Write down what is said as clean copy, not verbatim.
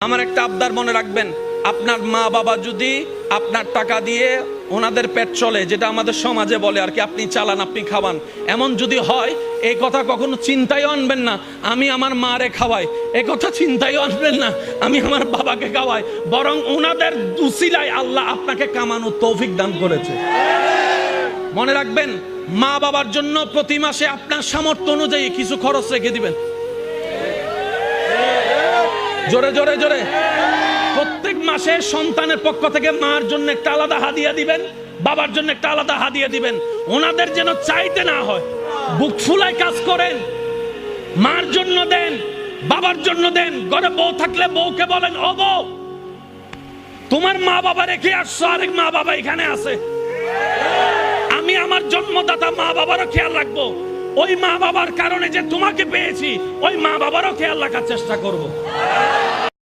আমার একটা আবদার মনে রাখবেন, আপনার মা বাবা যদি আপনার টাকা দিয়ে ওনাদের পেট চলে, যেটা আমাদের সমাজে বলে আর কি, আপনি চালান আপনি খাওয়ান, এমন যদি হয় এই কথা কখনো চিন্তায় আনবেন না আমি আমার মারে খাওয়াই, এই কথা চিন্তায় আনবেন না আমি আমার বাবাকে খাওয়াই, বরং ওনাদের উসিলায় আল্লাহ আপনাকে কামানোর তৌফিক দান করেছে। মনে রাখবেন, মা বাবার জন্য প্রতি মাসে আপনার সামর্থ্য অনুযায়ী কিছু খরচ রেখে দিবেন। জোরে জোরে জোরে। প্রত্যেক মাসে সন্তানের পক্ষ থেকে মার জন্য একটা আলাদা হাদিয়া দিবেন, বাবার জন্য একটা আলাদা হাদিয়া দিবেন। ওনাদের যেন চাইতে না হয়, বুক ফুলায় কাজ করেন। মার জন্য দেন, বাবার জন্য দেন। ঘরে বউ থাকলে বউকে বলেন, ও বউ, তোমার মা বাবা রেখে আসছো, আরেক মা বাবা এখানে আছে, আমি আমার জন্মদাতা মা বাবারও খেয়াল রাখবো। ওই মা বাবার কারণে যে তোমাকে পেয়েছি, ওই মা বাবারও খেয়াল রাখার চেষ্টা করব।